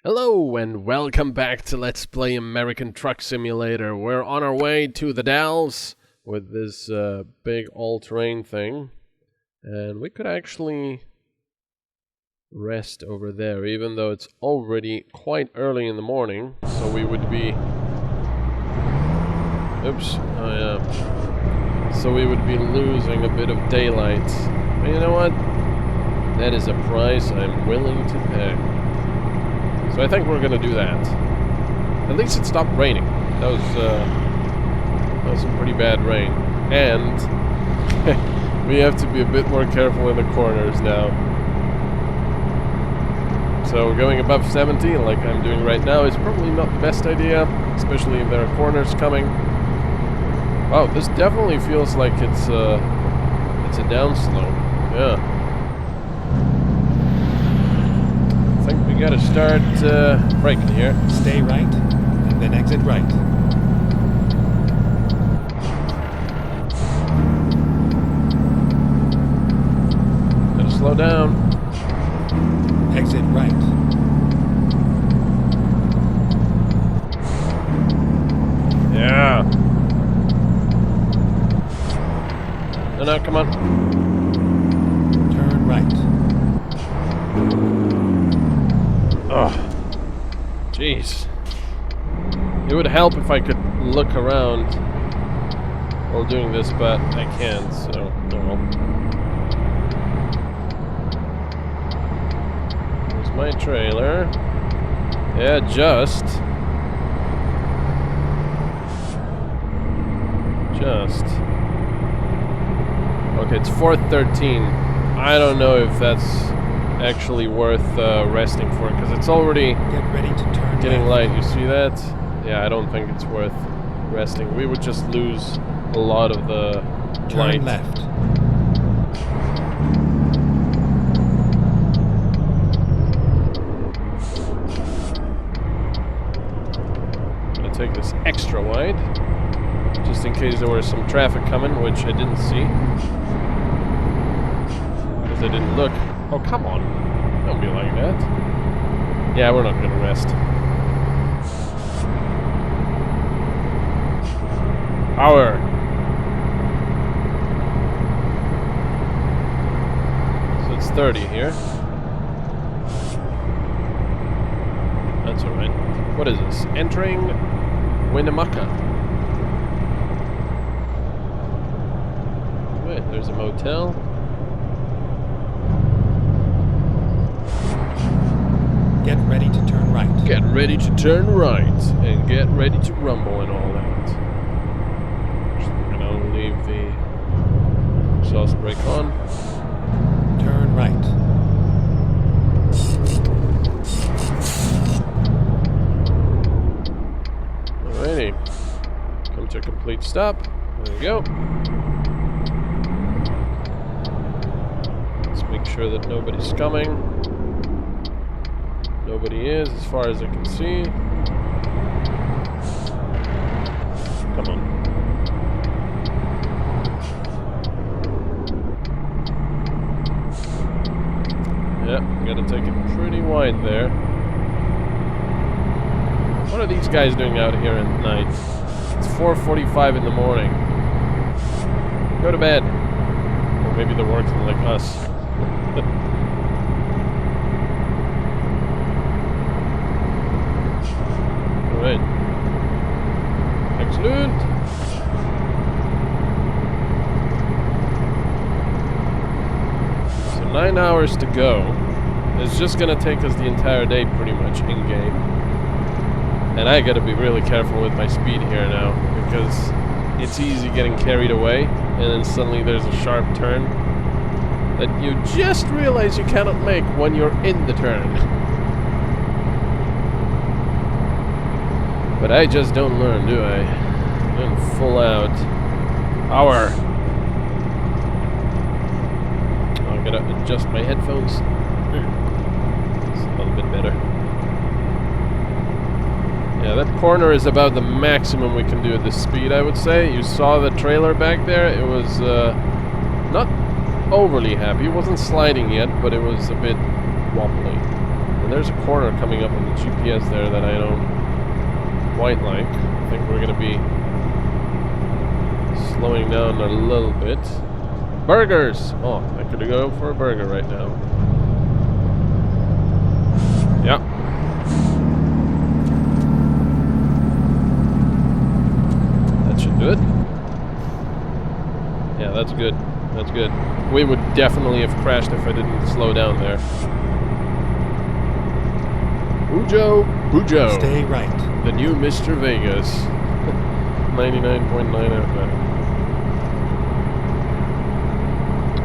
Hello and welcome back to Let's Play American Truck Simulator. We're on our way to the Dalles with this big all-terrain thing. And we could actually rest over there, even though it's already quite early in the morning. So we would be... Oops. Oh yeah. So we would be losing a bit of daylight. But you know what? That is a price I'm willing to pay. So I think we're gonna do that. At least it stopped raining. That was some pretty bad rain. And we have to be a bit more careful in the corners now. So going above 70, like I'm doing right now, is probably not the best idea, especially if there are corners coming. Wow, this definitely feels like it's a downslope. Yeah. I think we gotta start braking here. Stay right, and then exit right. Gotta slow down. Exit right. Yeah. No, come on. Turn right. Oh, jeez. It would help if I could look around while doing this, but I can't, so no. There's my trailer. Yeah, just. Okay, it's 4:13. I don't know if that's actually worth resting for, because it's already Get ready to turn getting left. light. You see that? Yeah, I don't think it's worth resting. We would just lose a lot of the Turn light. left. I'll take this extra wide, just in case there was some traffic coming, which I didn't see. Because I didn't look. Oh, come on. Don't be like that. Yeah, we're not gonna rest. Power. So it's 30 here. That's alright. What is this? Entering Winnemucca. Wait, there's a motel. Get ready to turn right. Get ready to turn right and get ready to rumble and all that. Just gonna leave the exhaust brake on. Turn right. Alrighty. Come to a complete stop. There we go. Let's make sure that nobody's coming. Nobody is, as far as I can see. Come on. Yep, gotta take it pretty wide there. What are these guys doing out here at night? It's 4:45 in the morning. Go to bed. Or maybe they're working like us. Alright. Excellent. So 9 hours to go. It's just gonna take us the entire day pretty much in-game. And I gotta be really careful with my speed here now, because it's easy getting carried away, and then suddenly there's a sharp turn that you just realize you cannot make when you're in the turn. But I just don't learn, do I? I'm full out. Power. Oh, I gotta adjust my headphones. It's a little bit better. Yeah, that corner is about the maximum we can do at this speed, I would say. You saw the trailer back there. It was not overly happy. It wasn't sliding yet, but it was a bit wobbly. And there's a corner coming up on the GPS there that I don't quite like. I think we're gonna be slowing down a little bit. Burgers! Oh, I could go for a burger right now. Yeah. That should do it. Yeah, that's good. That's good. We would definitely have crashed if I didn't slow down there. Bujo! Stay right. The new Mr. Vegas. 99.9 FM.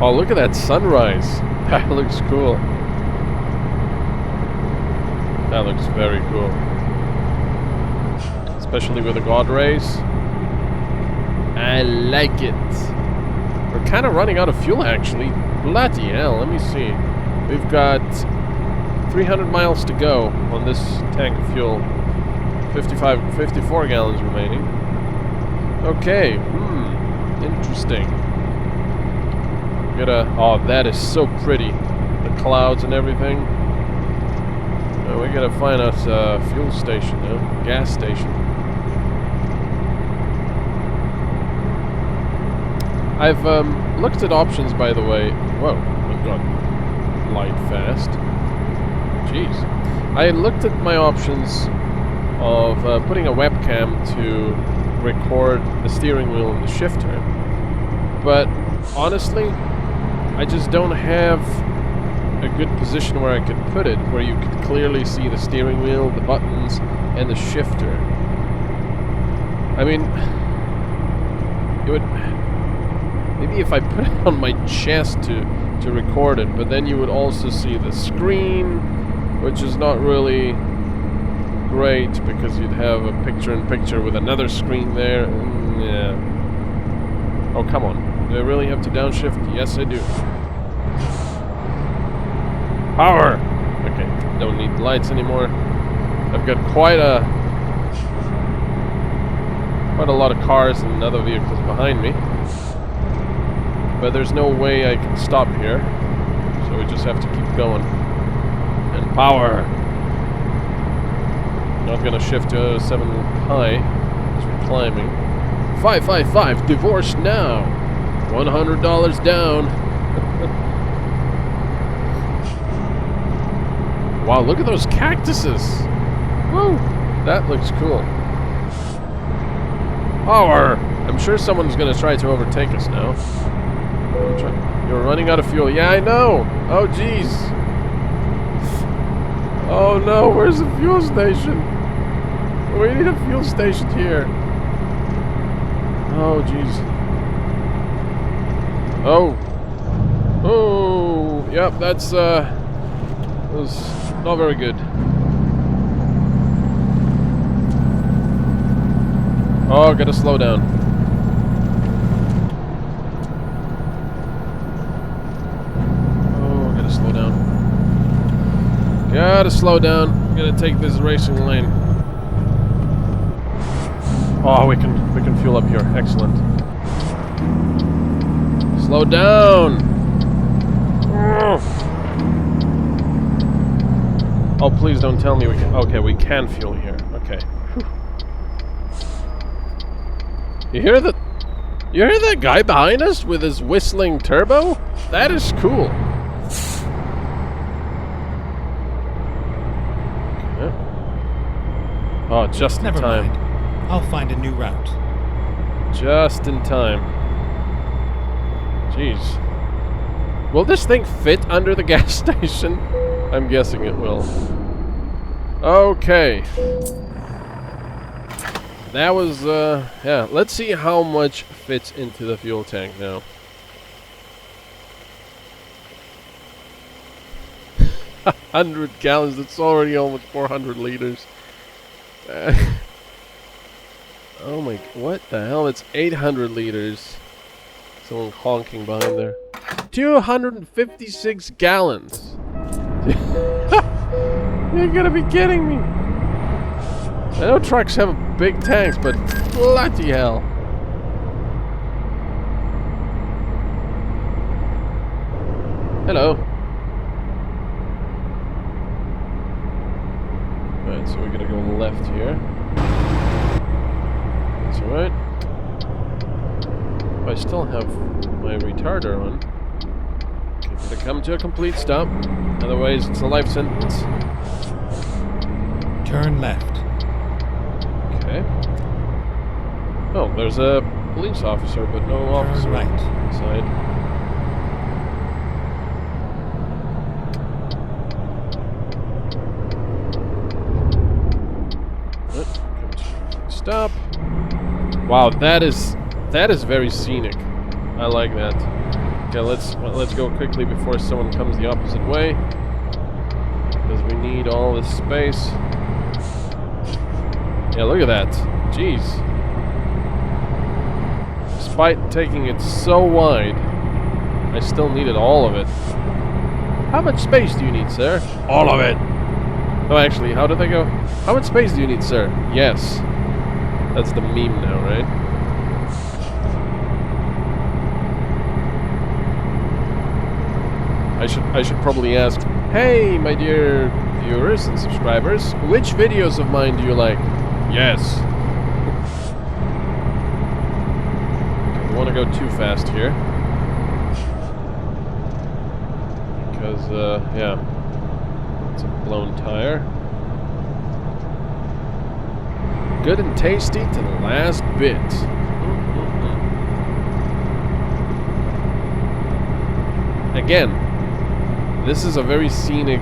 Oh, look at that sunrise. That looks cool. That looks very cool. Especially with the God rays. I like it. We're kind of running out of fuel, actually. Bloody hell, let me see. We've got 300 miles to go on this tank of fuel. 54 gallons remaining. Okay, interesting. Oh, that is so pretty. The clouds and everything. We gotta find us a fuel station now. Gas station. I've looked at options, by the way. Whoa, I've got light fast. Jeez. I looked at my options of putting a webcam to record the steering wheel and the shifter. But honestly, I just don't have a good position where I could put it, where you could clearly see the steering wheel, the buttons, and the shifter. I mean, it would... Maybe if I put it on my chest to record it, but then you would also see the screen, which is not really great because you'd have a picture-in-picture with another screen there. Yeah. Oh, come on. Do I really have to downshift? Yes, I do. Power! Okay, don't need the lights anymore. I've got quite a lot of cars and other vehicles behind me. But there's no way I can stop here. So we just have to keep going. And power! Not gonna shift to 7 high as we're climbing. 555, divorce now! $100 down. Wow, look at those cactuses! Woo! That looks cool. Power! I'm sure someone's gonna try to overtake us now. You're running out of fuel. Yeah, I know! Oh, jeez! Oh no, where's the fuel station? We need a fuel station here. Oh, jeez. Oh. Oh, yep, that's, was not very good. Oh, gotta slow down. Oh, gotta slow down. Gotta slow down. Gotta take this racing lane. Oh, we can fuel up here. Excellent. Slow down. Oh, please don't tell me we can. Okay, we can fuel here. Okay. Whew. You hear that? You hear that guy behind us with his whistling turbo? That is cool. Okay. Oh, just in time. Never mind. I'll find a new route. Just in time. Jeez. Will this thing fit under the gas station? I'm guessing it will. Okay. That was, yeah. Let's see how much fits into the fuel tank now. A 100 gallons. That's already almost 400 liters. Oh my, what the hell? It's 800 liters. Someone honking behind there. 256 gallons. You're gonna be kidding me. I know trucks have big tanks, but bloody hell. Hello. Alright, so we're gonna go left here. That's alright. I still have my retarder on. Okay, gonna come to a complete stop. Otherwise, it's a life sentence. Turn left. Okay. Oh, there's a police officer, but no officer Turn right. inside. Stop. Wow, that is very scenic. I like that. Okay, let's go quickly before someone comes the opposite way, because we need all this space. Yeah, look at that. Jeez. Despite taking it so wide, I still needed all of it. How much space do you need, sir? All of it. Oh, actually, how did they go? How much space do you need, sir? Yes. That's the meme now, right? I should probably ask, hey, my dear viewers and subscribers, which videos of mine do you like? Yes. I don't want to go too fast here. Because, yeah, it's a blown tire. Good and tasty to the last bit. Again, this is a very scenic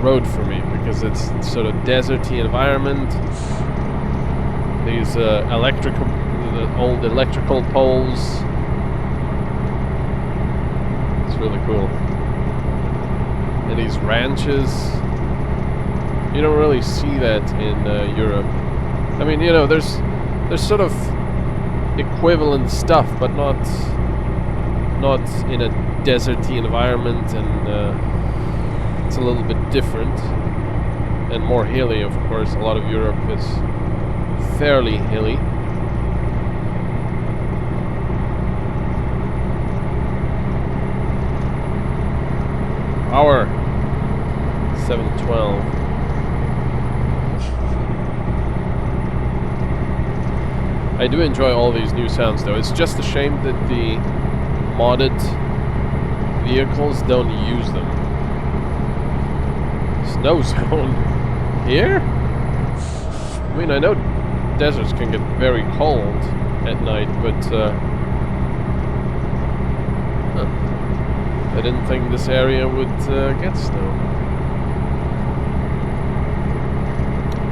road for me because it's sort of deserty environment. These the old electrical poles. It's really cool. And these ranches. You don't really see that in Europe. I mean, you know, there's sort of equivalent stuff, but not in a deserty environment, and it's a little bit different and more hilly, of course. A lot of Europe is fairly hilly. Power 712. I do enjoy all these new sounds, though. It's just a shame that the modded vehicles don't use them. Snow zone? Here? I mean, I know deserts can get very cold at night, but I didn't think this area would get snow.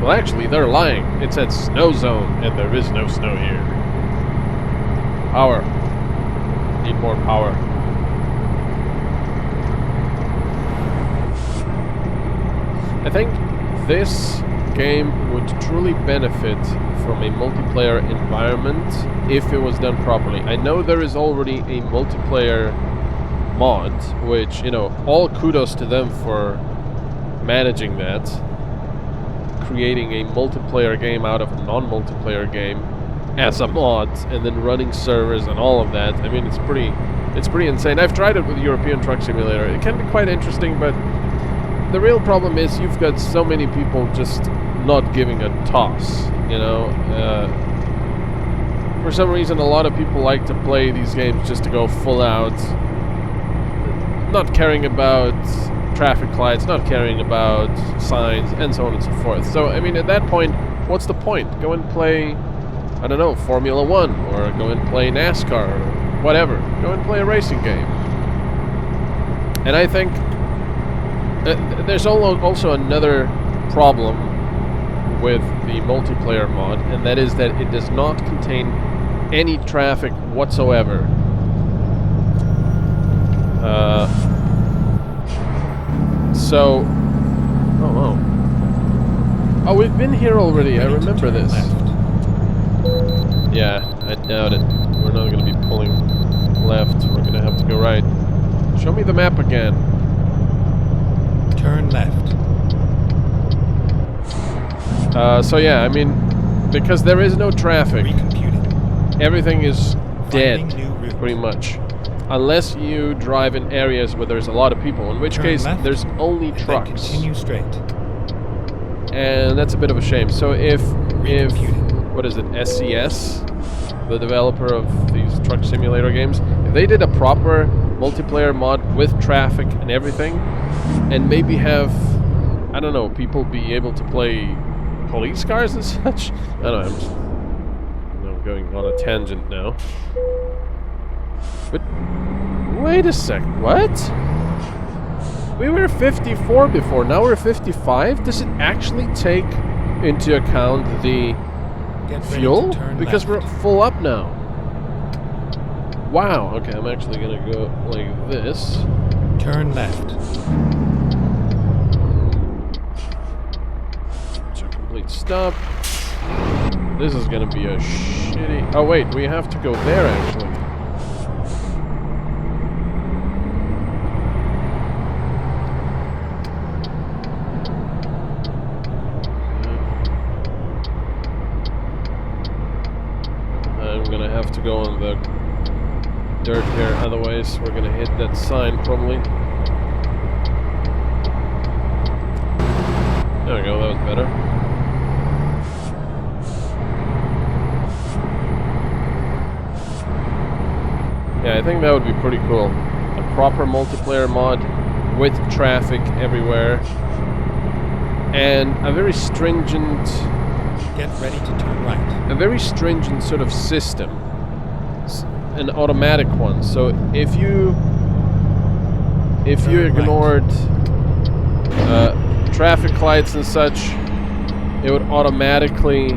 Well, actually, they're lying. It said snow zone, and there is no snow here. Power. Need more power. I think this game would truly benefit from a multiplayer environment if it was done properly. I know there is already a multiplayer mod, which, you know, all kudos to them for managing that. Creating a multiplayer game out of a non-multiplayer game as a mod, and then running servers and all of that. I mean, it's pretty insane. I've tried it with European Truck Simulator. It can be quite interesting, but the real problem is you've got so many people just not giving a toss, you know? For some reason, a lot of people like to play these games just to go full out, not caring about traffic lights, not caring about signs, and so on and so forth. So, I mean, at that point, what's the point? Go and play, I don't know, Formula 1, or go and play NASCAR, or whatever. Go and play a racing game. And I think there's also another problem with the multiplayer mod, and that is that it does not contain any traffic whatsoever. So, oh, we've been here already. I remember this. Yeah, I doubt it. We're not going to be pulling left. We're going to have to go right. Show me the map again. Turn left. So yeah, I mean, because there is no traffic, Recomputing. everything is dead, Finding new route. pretty much. Unless you drive in areas where there's a lot of people, in which Turn case left, there's only and then trucks. continue straight. and that's a bit of a shame. So if what is it, SCS, the developer of these truck simulator games, if they did a proper multiplayer mod with traffic and everything, and maybe have, I don't know, people be able to play police cars and such. I don't know, I'm going on a tangent now. But wait a sec, what? We were 54 before, now we're 55? Does it actually take into account the fuel? Because we're full up now. Wow, okay, I'm actually gonna go like this. Turn left. So complete stop. This is gonna be a shitty... Oh wait, we have to go there actually. I'm gonna have to go on the dirt here, otherwise we're gonna hit that sign probably. There we go, that was better. Yeah, I think that would be pretty cool. A proper multiplayer mod with traffic everywhere. And a very stringent... Get ready to turn right. A very stringent sort of system. An automatic one. So if you ignored traffic lights and such, it would automatically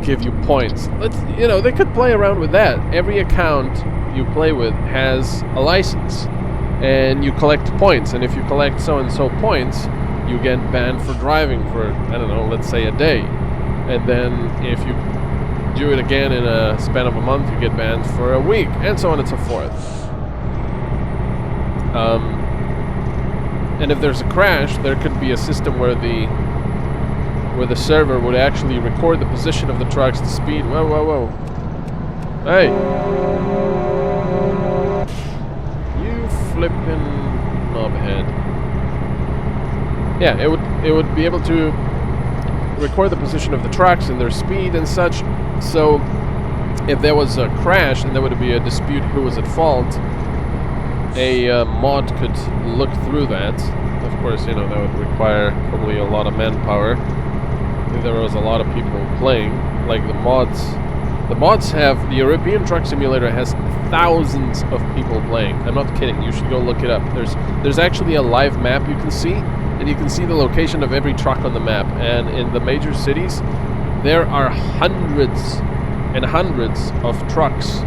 give you points. They could play around with that. Every account you play with has a license, and you collect points. And if you collect so and so points, you get banned for driving for, I don't know, let's say a day. And then if you do it again in a span of a month, you get banned for a week, and so on and so forth. And if there's a crash, there could be a system where the server would actually record the position of the trucks, the speed. Whoa, whoa, whoa! Hey, you flippin' knobhead! Yeah, it would be able to record the position of the trucks and their speed and such. So if there was a crash and there would be a dispute who was at fault, a mod could look through that. Of course, that would require probably a lot of manpower. I think there was a lot of people playing, like the mods. The mods have, the European Truck Simulator has thousands of people playing. I'm not kidding, you should go look it up. There's actually a live map you can see, and you can see the location of every truck on the map. And in the major cities, there are hundreds and hundreds of trucks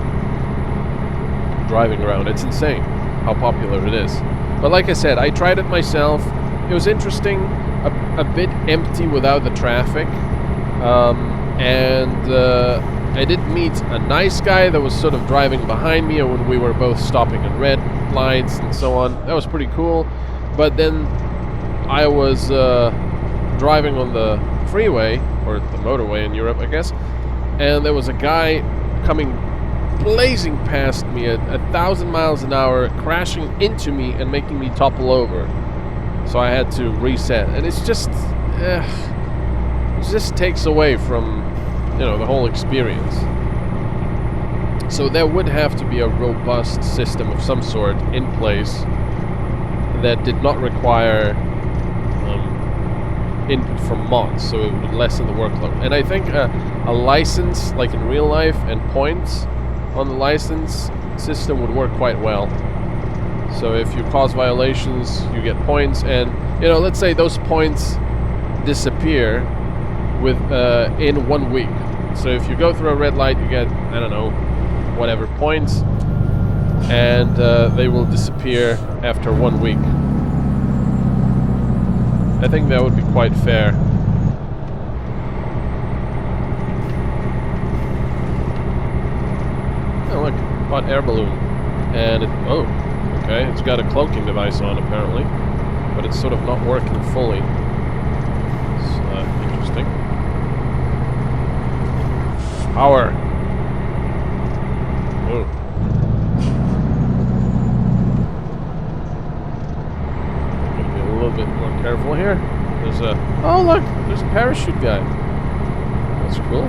driving around. It's insane how popular it is. But like I said, I tried it myself. It was interesting, a bit empty without the traffic. I did meet a nice guy that was sort of driving behind me when we were both stopping at red lights and so on. That was pretty cool. But then I was driving on the freeway, or the motorway in Europe, I guess, and there was a guy coming blazing past me at 1,000 miles an hour, crashing into me and making me topple over. So I had to reset, and it's just it just takes away from the whole experience. So there would have to be a robust system of some sort in place that did not require input from mods, so it would lessen the workload. And I think a license, like in real life, and points on the license system would work quite well. So if you cause violations, you get points, and let's say those points disappear with in 1 week. So if you go through a red light, you get, I don't know, whatever points, and they will disappear after 1 week. I think that would be quite fair. Oh look, hot air balloon. And okay, it's got a cloaking device on apparently, but it's sort of not working fully. It's interesting. Power. Oh. Gotta be a little bit more careful here. There's there's a... Oh, look! There's a parachute guy. That's cool.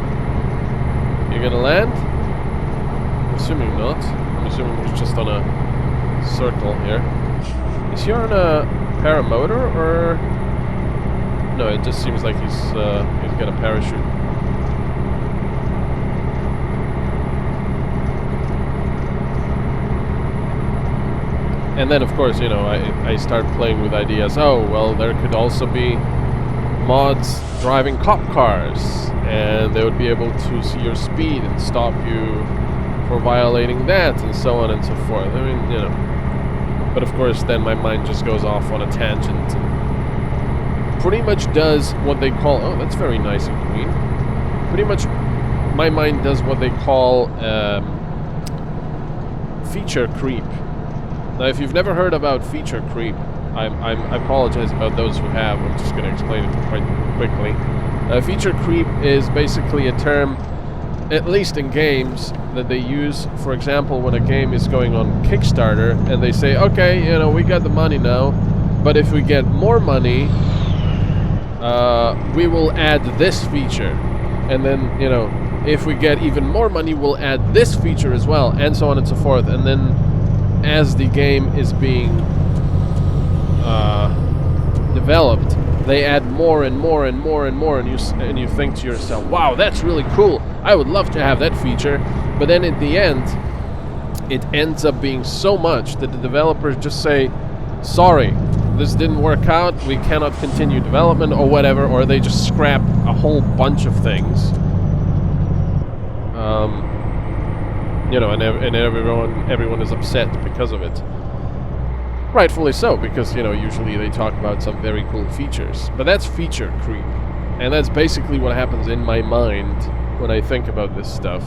You gonna land? I'm assuming not. I'm assuming he's just on a circle here. Is he on a paramotor, or... No, it just seems like he's got a parachute. And then, of course, you know, I start playing with ideas. Oh, well, there could also be mods driving cop cars, and they would be able to see your speed and stop you for violating that, and so on and so forth. I mean, you know. But of course, then my mind just goes off on a tangent and pretty much does what they call... Oh, that's very nice and clean. Pretty much, my mind does what they call feature creep. Now, if you've never heard about feature creep, I apologize about those who have. I'm just going to explain it quite quickly. Feature creep is basically a term, at least in games, that they use, for example, when a game is going on Kickstarter, and they say, okay, you know, we got the money now, but if we get more money, we will add this feature. And then, you know, if we get even more money, we'll add this feature as well, and so on and so forth. And then, as the game is being developed, they add more and more and more and more, and you think to yourself, wow, that's really cool, I would love to have that feature. But then at the end, it ends up being so much that the developers just say, sorry, this didn't work out, we cannot continue development, or whatever, or they just scrap a whole bunch of things. You know, and everyone is upset because of it. Rightfully so, because, you know, usually they talk about some very cool features. But that's feature creep. And that's basically what happens in my mind when I think about this stuff.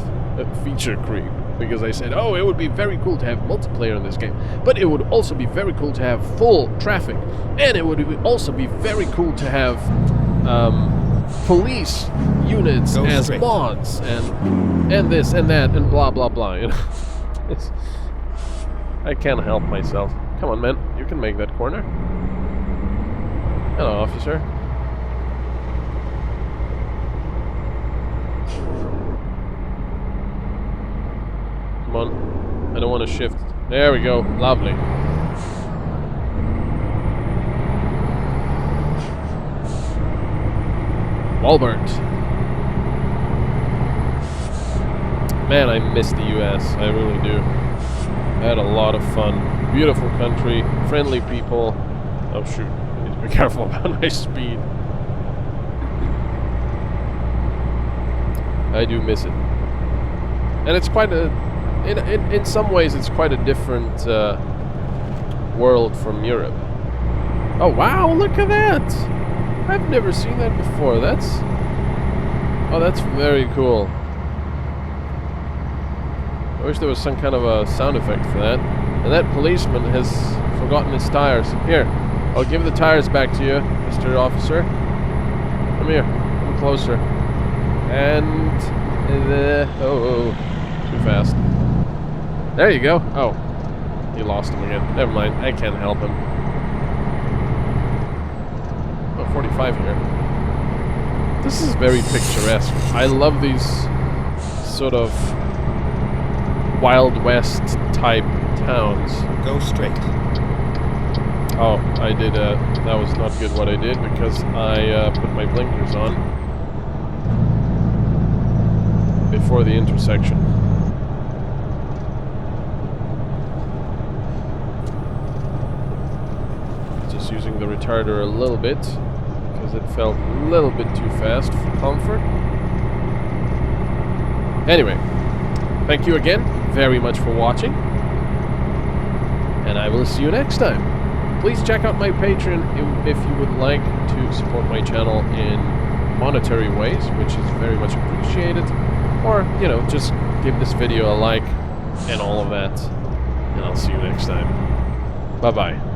Feature creep. Because I said, oh, it would be very cool to have multiplayer in this game. But it would also be very cool to have full traffic. And it would also be very cool to have police units as mods. And this and that and blah blah blah, you know. I can't help myself. Come on, man, you can make that corner. Hello, officer. Come on, I don't want to shift. There we go, lovely. Walbert. Man, I miss the US, I really do. I had a lot of fun. Beautiful country, friendly people. Oh shoot, I need to be careful about my speed. I do miss it. And it's quite a... In some ways, it's quite a different world from Europe. Oh wow, look at that! I've never seen that before. That's... Oh, that's very cool. I wish there was some kind of a sound effect for that. And that policeman has forgotten his tires. Here, I'll give the tires back to you, Mr. Officer. Come here, come closer. And... oh, too fast. There you go. Oh, you lost him again. Never mind, I can't help him. Oh, 45 here. This is very picturesque. I love these sort of Wild West type towns. Go straight. Oh, I did, that was not good what I did, because I put my blinkers on before the intersection. Just using the retarder a little bit, because it felt a little bit too fast for comfort. Anyway, thank you again very much for watching, and I will see you next time. Please check out my Patreon if you would like to support my channel in monetary ways, which is very much appreciated, or, you know, just give this video a like and all of that, and I'll see you next time. Bye-bye.